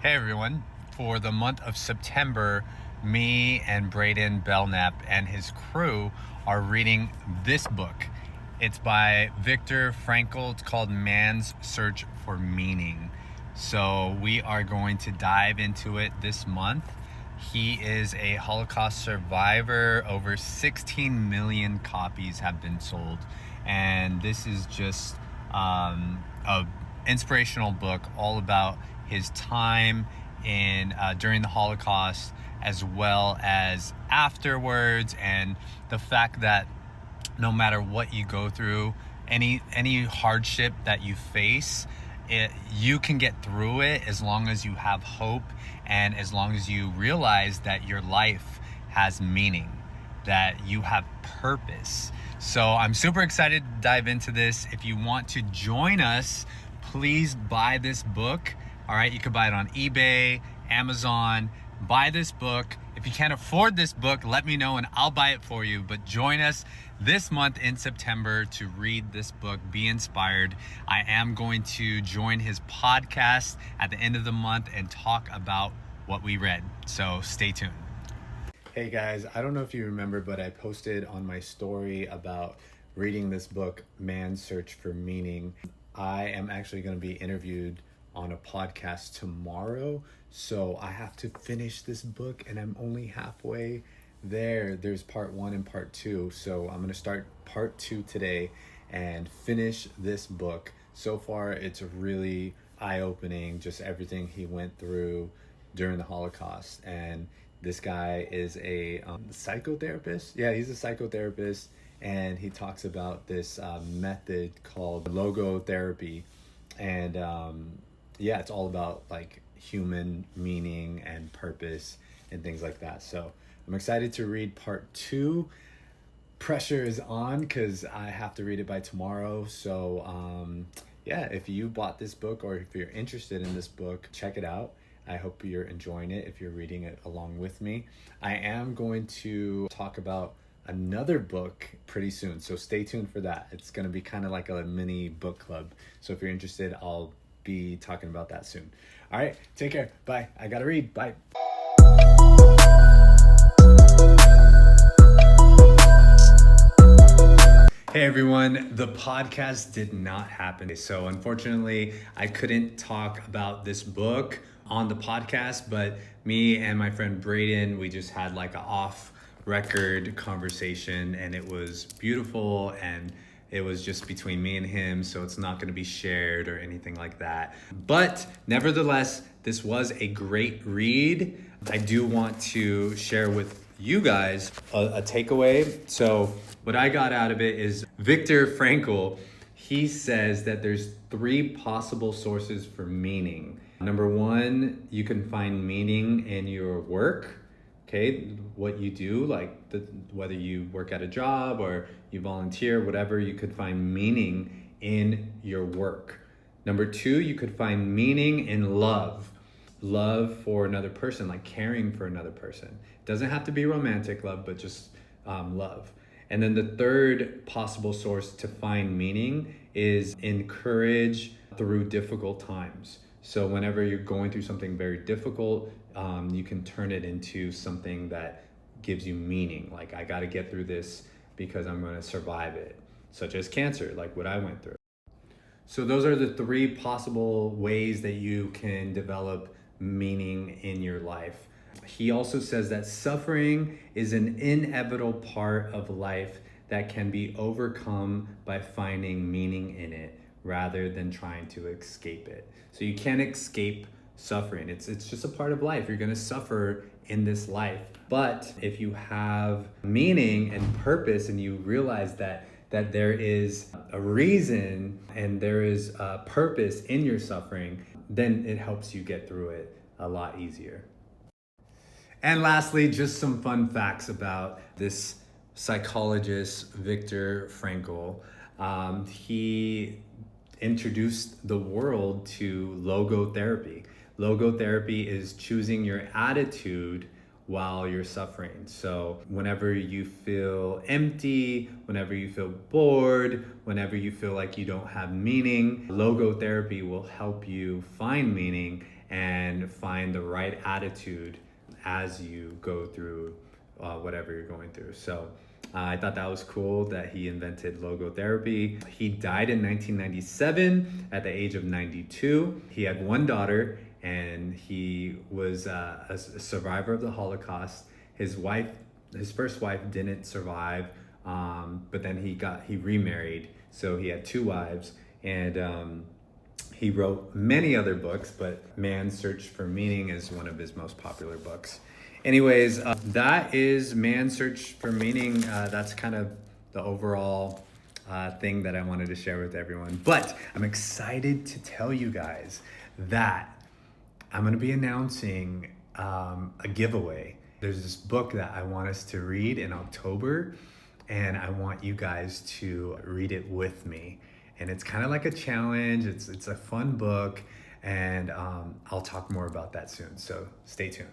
Hey everyone, for the month of September, me and Braiden Belnap and his crew are reading this book. It's by Viktor Frankl. It's called Man's Search for Meaning. So we are going to dive into it this month. He is a Holocaust survivor. Over 16 million copies have been sold. And this is just a inspirational book all about his time in during the Holocaust, as well as afterwards, and the fact that no matter what you go through, any hardship that you face, you can get through it as long as you have hope and as long as you realize that your life has meaning, that you have purpose. So I'm super excited to dive into this. If you want to join us, please buy this book. All right, you can buy it on eBay, Amazon. Buy this book. If you can't afford this book, let me know and I'll buy it for you. But join us this month in September to read this book, be inspired. I am going to join his podcast at the end of the month and talk about what we read. So stay tuned. Hey guys, I don't know if you remember, but I posted on my story about reading this book, Man's Search for Meaning. I am actually going to be interviewed on a podcast tomorrow, so I have to finish this book and I'm only halfway there. There's part 1 and part 2, so I'm going to start part 2 today and finish this book. So far it's really eye-opening, just everything he went through during the Holocaust. And this guy is a psychotherapist. Yeah, he's a psychotherapist, and he talks about this method called Logotherapy. And yeah, it's all about like human meaning and purpose and things like that. So I'm excited to read part 2. Pressure is on because I have to read it by tomorrow. So yeah, if you bought this book or if you're interested in this book, check it out. I hope you're enjoying it if you're reading it along with me. I am going to talk about another book pretty soon, so stay tuned for that. It's going to be kind of like a mini book club. So if you're interested, I'll be talking about that soon. All right, take care. Bye. I gotta read. Bye. Hey everyone, the podcast did not happen. So unfortunately, I couldn't talk about this book on the podcast, but me and my friend Braiden, we just had like an off record conversation and it was beautiful, and it was just between me and him, so it's not going to be shared or anything like that. But nevertheless, this was a great read. I do want to share with you guys a takeaway. So what I got out of it is Viktor Frankl, he says that there's 3 possible sources for meaning. Number 1, you can find meaning in your work. Okay, what you do, like whether you work at a job or you volunteer, whatever, you could find meaning in your work. Number 2, you could find meaning in love for another person, like caring for another person. It doesn't have to be romantic love, but just love. And then the 3rd possible source to find meaning is in courage through difficult times. So whenever you're going through something very difficult, you can turn it into something that gives you meaning. Like, I got to get through this because I'm going to survive it, such as cancer, like what I went through. So those are the 3 possible ways that you can develop meaning in your life. He also says that suffering is an inevitable part of life that can be overcome by finding meaning in it rather than trying to escape it. So you can't escape suffering. It's just a part of life. You're going to suffer in this life. But if you have meaning and purpose and you realize that there is a reason and there is a purpose in your suffering, then it helps you get through it a lot easier. And lastly, just some fun facts about this psychologist, Viktor Frankl. He introduced the world to logotherapy. Logotherapy is choosing your attitude while you're suffering. So whenever you feel empty, whenever you feel bored, whenever you feel like you don't have meaning, logotherapy will help you find meaning and find the right attitude as you go through whatever you're going through. So I thought that was cool that he invented logotherapy. He died in 1997 at the age of 92. He had one daughter, and he was a survivor of the Holocaust. His first wife didn't survive, but then he remarried, so he had two wives, and he wrote many other books, but Man's Search for Meaning is one of his most popular books. Anyways, that is Man's Search for Meaning. That's kind of the overall thing that I wanted to share with everyone. But I'm excited to tell you guys that I'm going to be announcing a giveaway. There's this book that I want us to read in October, and I want you guys to read it with me. And it's kind of like a challenge. It's a fun book, and I'll talk more about that soon. So stay tuned.